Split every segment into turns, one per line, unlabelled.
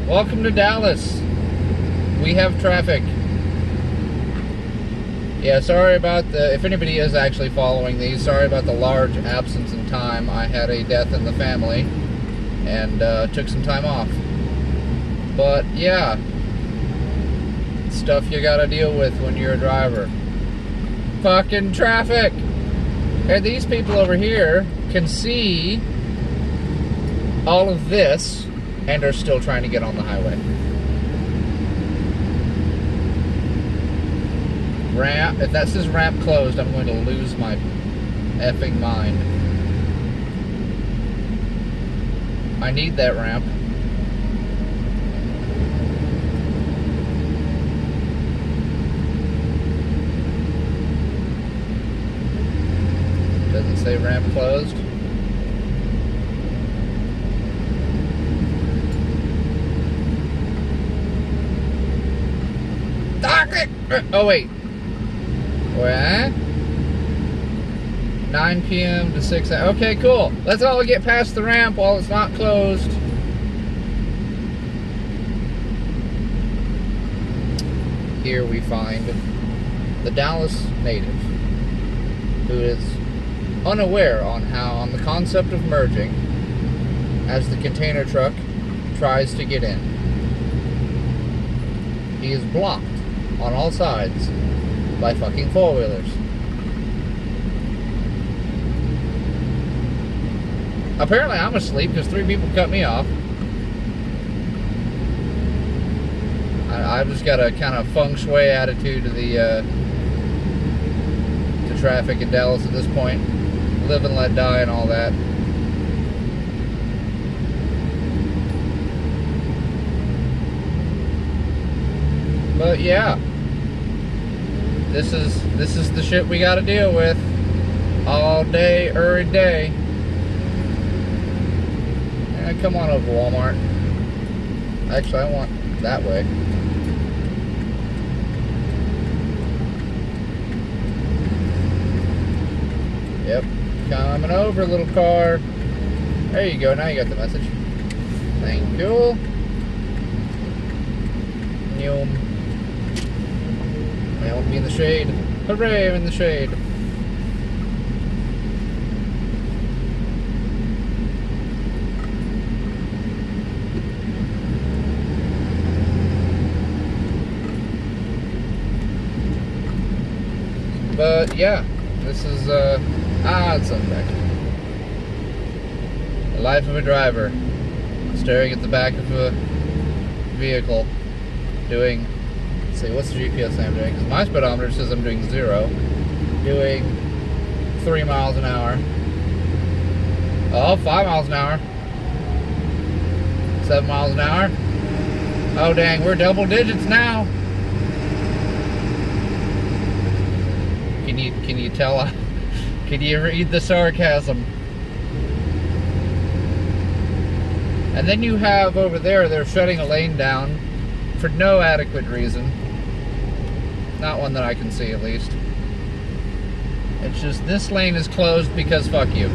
Welcome to Dallas. We have traffic. Yeah, sorry about if anybody is actually following these, sorry about the large absence in time. I had a death in the family and took some time off. But yeah, stuff you gotta deal with when you're a driver. Fucking traffic! And these people over here can see all of this and are still trying to get on the highway. Ramp, if that says ramp closed, I'm going to lose my effing mind. I need that ramp. Doesn't say ramp closed. Oh wait. What? 9 p.m. to 6 a.m. Okay, cool. Let's all get past the ramp while it's not closed. Here we find the Dallas native who is unaware on the concept of merging as the container truck tries to get in. He is blocked on all sides by fucking four-wheelers. Apparently I'm asleep because 3 people cut me off. I've just got a kind of feng shui attitude to the to traffic in Dallas at this point. Live and let die and all that. But yeah, this is the shit we gotta deal with all day, every day. And come on over, Walmart. Actually, I want that way. Yep, coming over, little car. There you go. Now you got the message. Thank you. Yum. I won't be in the shade. Hooray, I'm in the shade. But yeah, this is it's back. The life of a driver. Staring at the back of a vehicle, doing, let's see, what's the GPS say I'm doing? Because my speedometer says I'm doing 0. Doing 3 miles an hour. Oh, 5 miles an hour. 7 miles an hour. Oh dang, we're double digits now. Can you tell? Can you read the sarcasm? And then you have over there, they're shutting a lane down for no adequate reason. Not one that I can see, at least. It's just this lane is closed because fuck you.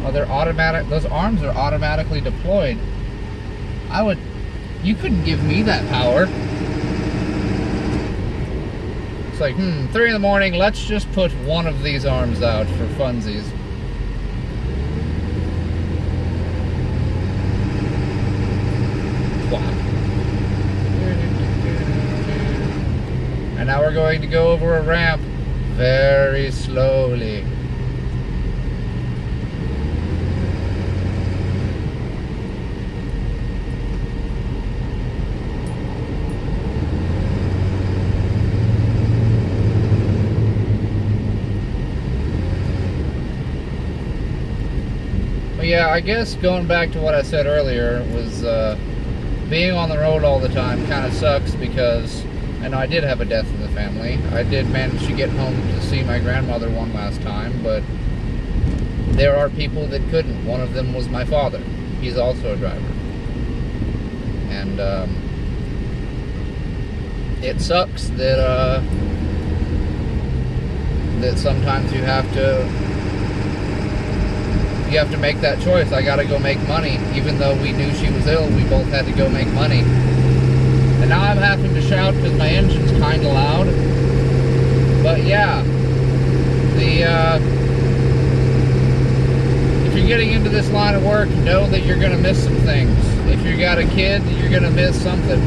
Oh, they're automatic. Those arms are automatically deployed. You couldn't give me that power. It's like, 3 in the morning, let's just put one of these arms out for funsies. Wow. And now we're going to go over a ramp very slowly. Yeah, I guess going back to what I said earlier was being on the road all the time kind of sucks because I know I did have a death in the family. I did manage to get home to see my grandmother one last time, but there are people that couldn't. One of them was my father. He's also a driver. And it sucks that that sometimes you have to you have to make that choice. I gotta go make money. Even though we knew she was ill, we both had to go make money. And now I'm having to shout because my engine's kind of loud. But yeah, if you're getting into this line of work, know that you're gonna miss some things. If you got a kid, you're gonna miss something.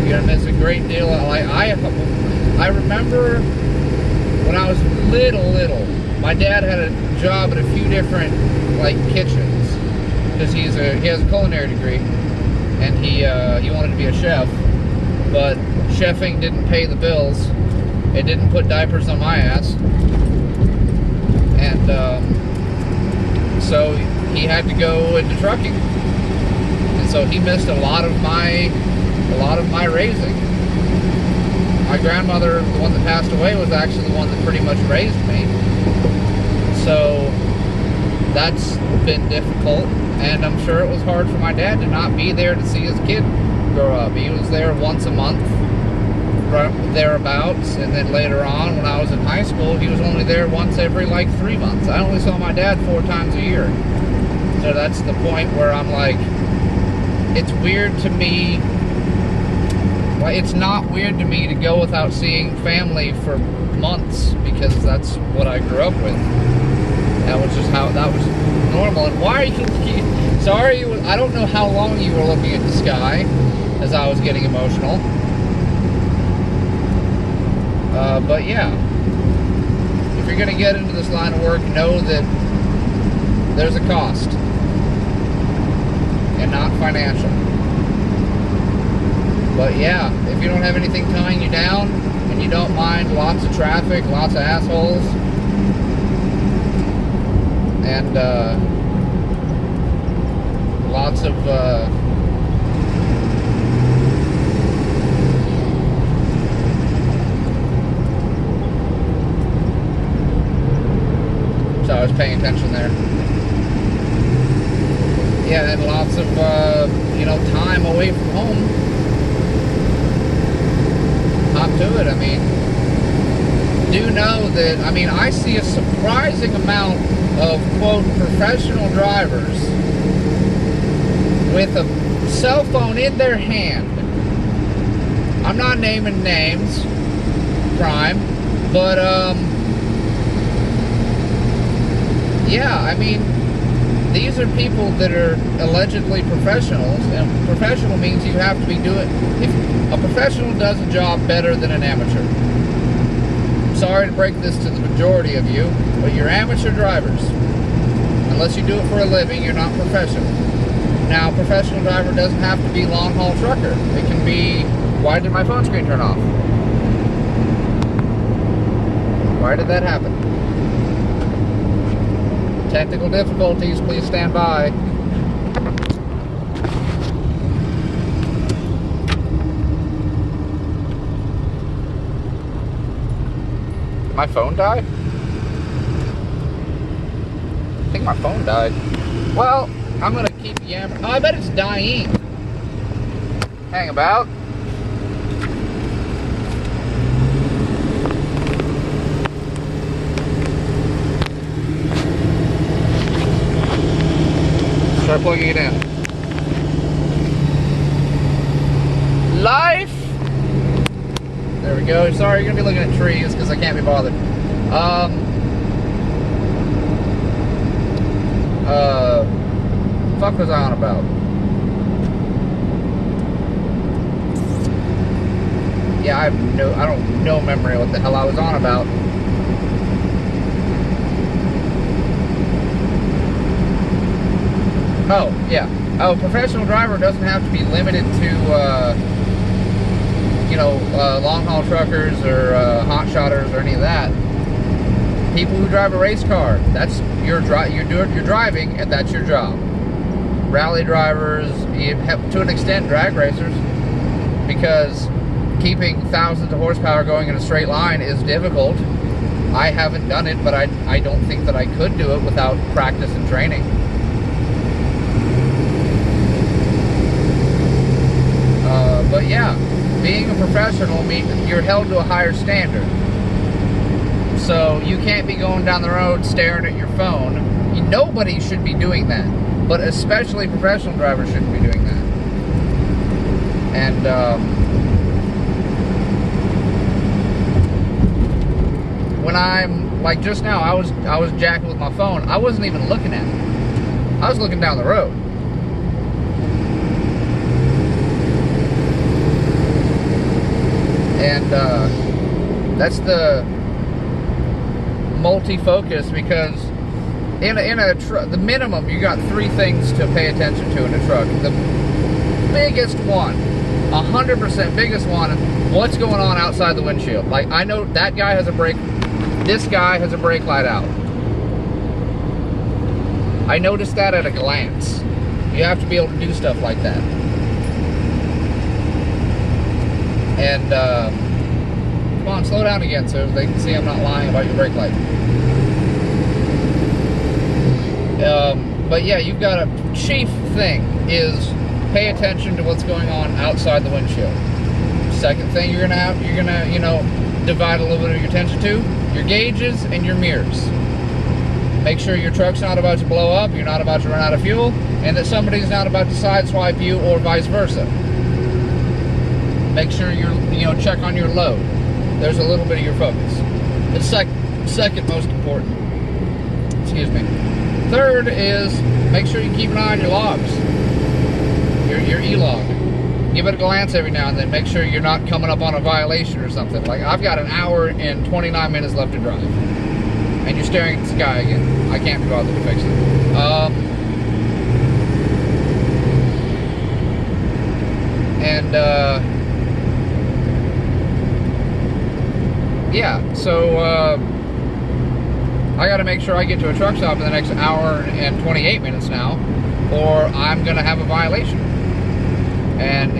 You're gonna miss a great deal. Like I remember when I was little, my dad had a job at a few different like kitchens because he has a culinary degree, and he wanted to be a chef, but chefing didn't pay the bills. It didn't put diapers on my ass, and so he had to go into trucking, and so he missed a lot of my raising. My grandmother, the one that passed away, was actually the one that pretty much raised me. So that's been difficult, and I'm sure it was hard for my dad to not be there to see his kid grow up. He was there once a month, thereabouts, and then later on, when I was in high school, he was only there once every like 3 months. I only saw my dad 4 times a year. So that's the point where I'm like, it's weird to me. Well, it's not weird to me to go without seeing family for months, because that's what I grew up with. That was just how that was normal. And why are you sorry, I don't know how long you were looking at the sky as I was getting emotional. But yeah, if you're gonna get into this line of work, know that there's a cost, and not financial. But yeah, if you don't have anything tying you down, and you don't mind lots of traffic, lots of assholes, and lots of so I was paying attention there. Yeah, and lots of time away from home. Hop to it. I mean, do know that, I see a surprising amount of, quote, professional drivers with a cell phone in their hand. I'm not naming names, Prime, but, yeah, these are people that are allegedly professionals, and professional means you have to be doing, if a professional does a job better than an amateur. I'm sorry to break this to the majority of you, but you're amateur drivers. Unless you do it for a living, you're not professional. Now, a professional driver doesn't have to be long-haul trucker. It can be, why did my phone screen turn off? Why did that happen? Technical difficulties, please stand by. Did my phone die? I think my phone died. Well, I'm gonna keep yammering. Oh, I bet it's dying. Hang about. Start plugging it in. Life! There we go. Sorry, you're gonna be looking at trees because I can't be bothered. Fuck was I on about? Yeah, I don't know memory of what the hell I was on about. Oh, yeah. Oh, professional driver doesn't have to be limited to, long-haul truckers or hot-shotters or any of that. People who drive a race car, that's you're driving, and that's your job. Rally drivers, to an extent, drag racers, because keeping thousands of horsepower going in a straight line is difficult. I haven't done it, but I don't think that I could do it without practice and training. But yeah, being a professional means you're held to a higher standard. So you can't be going down the road staring at your phone. Nobody should be doing that, but especially professional drivers shouldn't be doing that. And when I'm like just now, I was jacking with my phone. I wasn't even looking at it. I was looking down the road. And that's the multi-focus, because in a truck, the minimum, you got 3 things to pay attention to in a truck. The biggest one, 100% biggest one, what's going on outside the windshield. Like, I know that guy has a brake, this guy has a brake light out. I noticed that at a glance. You have to be able to do stuff like that. And come on, slow down again so they can see I'm not lying about your brake light. But yeah, you've got a chief thing is pay attention to what's going on outside the windshield. Second thing you're gonna you know, divide a little bit of your attention to, your gauges and your mirrors. Make sure your truck's not about to blow up, you're not about to run out of fuel, and that somebody's not about to sideswipe you or vice versa. Make sure check on your load. There's a little bit of your focus. It's second most important. Excuse me. Third is make sure you keep an eye on your logs, your e-log. Give it a glance every now and then. Make sure you're not coming up on a violation or something. Like, I've got an hour and 29 minutes left to drive, and you're staring at the sky again. I can't be bothered to fix it. Yeah, so I got to make sure I get to a truck stop in the next hour and 28 minutes now, or I'm going to have a violation. And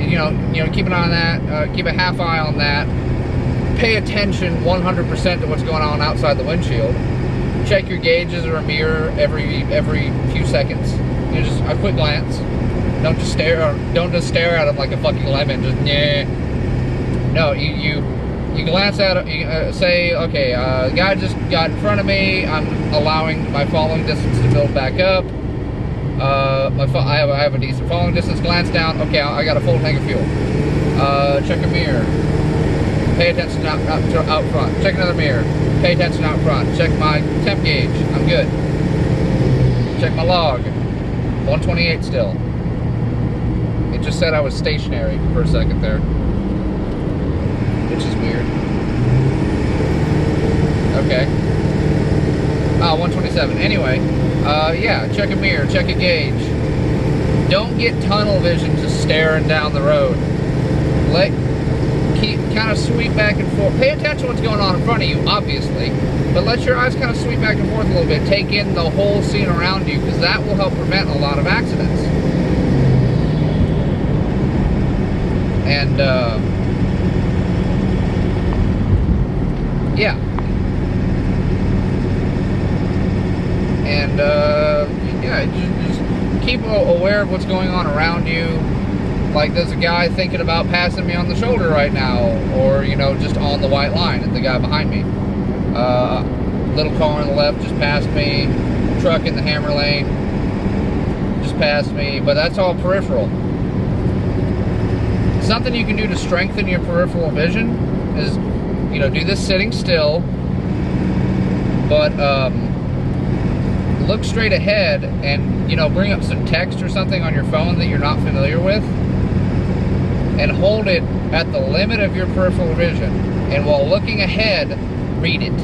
keep an eye on that. Keep a half eye on that. Pay attention 100% to what's going on outside the windshield. Check your gauges or a mirror every few seconds. Just a quick glance. Don't just stare at them like a fucking lemon. Just yeah. No, you glance at it. You say, okay, the guy just got in front of me. I'm allowing my following distance to build back up. I have a decent following distance. Glance down. Okay, I got a full tank of fuel. Check a mirror. Pay attention out front. Check another mirror. Pay attention out front. Check my temp gauge. I'm good. Check my log. 128 still. It just said I was stationary for a second there, which is weird. Okay. 127. Anyway, yeah, check a mirror, check a gauge. Don't get tunnel vision just staring down the road. Keep kind of sweep back and forth. Pay attention to what's going on in front of you, obviously, but let your eyes kind of sweep back and forth a little bit. Take in the whole scene around you, because that will help prevent a lot of accidents. And yeah. And yeah, just keep aware of what's going on around you. Like, there's a guy thinking about passing me on the shoulder right now, or just on the white line, and the guy behind me. Little car on the left just passed me. Truck in the hammer lane just passed me. But that's all peripheral. Something you can do to strengthen your peripheral vision is, do this sitting still, but look straight ahead and, bring up some text or something on your phone that you're not familiar with, and hold it at the limit of your peripheral vision. And while looking ahead, read it.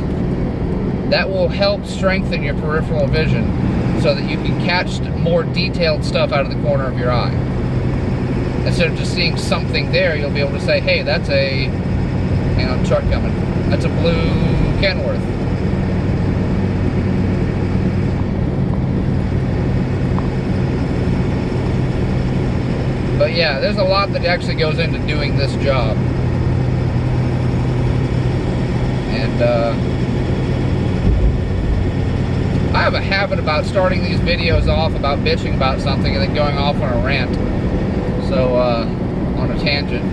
That will help strengthen your peripheral vision so that you can catch more detailed stuff out of the corner of your eye. Instead of just seeing something there, you'll be able to say, hey, that's a truck coming. That's a blue Kenworth. But yeah, there's a lot that actually goes into doing this job. And I have a habit about starting these videos off about bitching about something and then going off on a rant. So, on a tangent,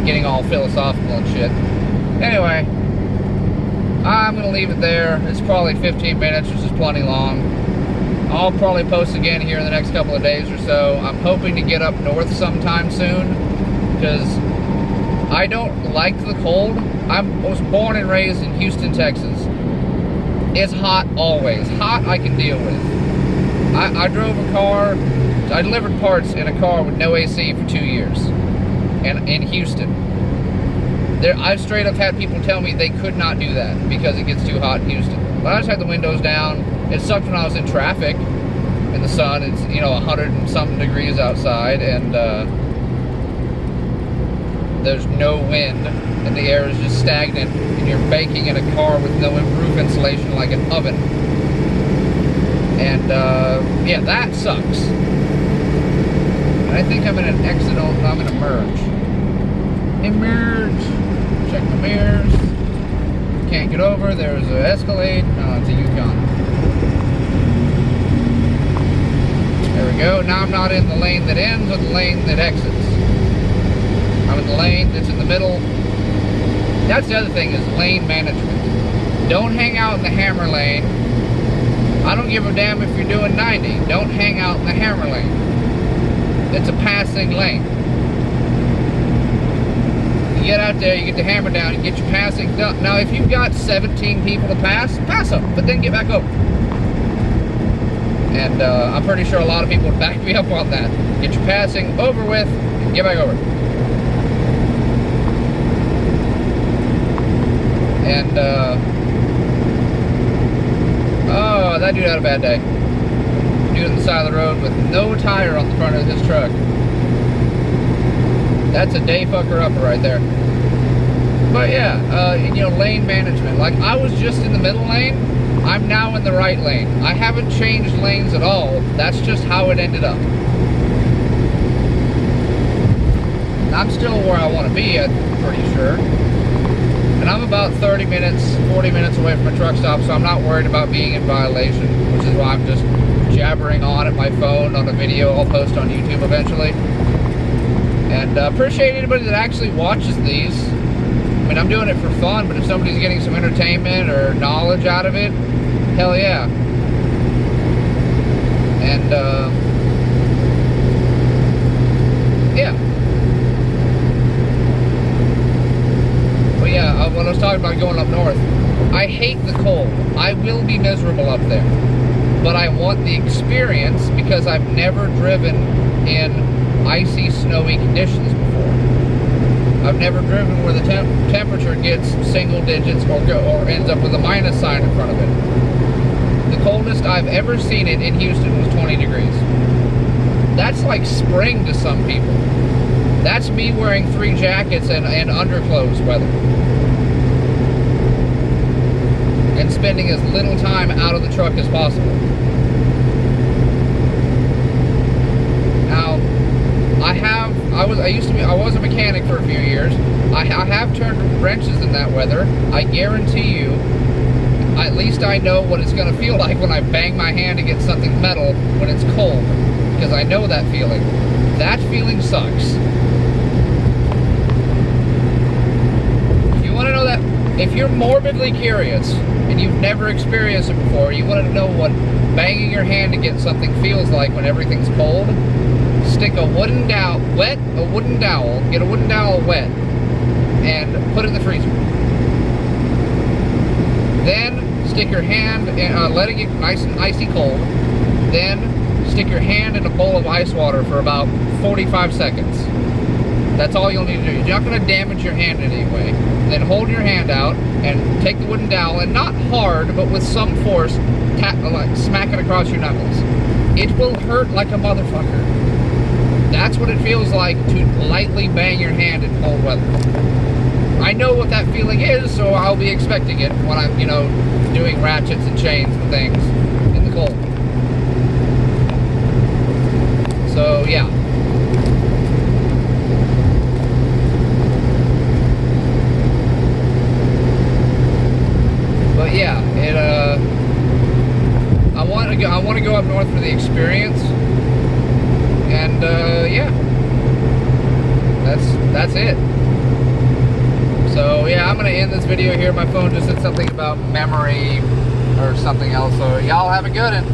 getting all philosophical and shit. Anyway, I'm going to leave it there. It's probably 15 minutes, which is plenty long. I'll probably post again here in the next couple of days or so. I'm hoping to get up north sometime soon, because I don't like the cold. I was born and raised in Houston, Texas. It's hot always. Hot I can deal with. I drove a car, I delivered parts in a car with no AC for 2 years, and in Houston. I've straight up had people tell me they could not do that because it gets too hot in Houston. But I just had the windows down. It sucked when I was in traffic in the sun. It's, 100 and something degrees outside, and there's no wind, and the air is just stagnant, and you're baking in a car with no roof insulation like an oven. And yeah, that sucks. And I think I'm in an exit, I'm in a merge. Emerge. Check the mirrors. Can't get over. There's an Escalade. No, it's a Yukon. There we go. Now I'm not in the lane that ends or the lane that exits. I'm in the lane that's in the middle. That's the other thing, is lane management. Don't hang out in the hammer lane. I don't give a damn if you're doing 90. Don't hang out in the hammer lane. It's a passing lane. You get out there, you get the hammer down, you get your passing done. Now, if you've got 17 people to pass them, but then get back over. And I'm pretty sure a lot of people would back me up on that. Get your passing over with, and get back over. And, oh, that dude had a bad day. Dude on the side of the road with no tire on the front of his truck. That's a day fucker upper right there. But yeah, lane management. Like, I was just in the middle lane. I'm now in the right lane. I haven't changed lanes at all. That's just how it ended up. I'm still where I want to be, I'm pretty sure. And I'm about 30 minutes, 40 minutes away from a truck stop, so I'm not worried about being in violation, which is why I'm just jabbering on at my phone on a video I'll post on YouTube eventually. And appreciate anybody that actually watches these. I mean, I'm doing it for fun, but if somebody's getting some entertainment or knowledge out of it, hell yeah. And, yeah. But yeah, when I was talking about going up north, I hate the cold. I will be miserable up there. But I want the experience because I've never driven in icy, snowy conditions before. I've never driven where the temperature gets single digits or ends up with a minus sign in front of it. The coldest I've ever seen it in Houston was 20 degrees. That's like spring to some people. That's me wearing 3 jackets and underclothes weather. And spending as little time out of the truck as possible. Now, I was a mechanic for a few years. I have turned wrenches in that weather. I guarantee you, at least I know what it's going to feel like when I bang my hand against something metal when it's cold, because I know that feeling. That feeling sucks. You want to know that? If you're morbidly curious and you've never experienced it before, you want to know what banging your hand against something feels like when everything's cold, stick a wooden dowel, get a wooden dowel wet, and put it in the freezer. Then stick your hand, let it get nice and icy cold, then stick your hand in a bowl of ice water for about 45 seconds. That's all you'll need to do. You're not going to damage your hand in any way. Then hold your hand out and take the wooden dowel, and not hard, but with some force, smack it across your knuckles. It will hurt like a motherfucker. That's what it feels like to lightly bang your hand in cold weather. I know what that feeling is, so I'll be expecting it when I'm, doing ratchets and chains and things in the cold. So, yeah. But yeah, I want to go up north for the experience, and yeah, that's it. So yeah, I'm gonna end this video here. My phone just said something about memory or something else. So y'all have a good one.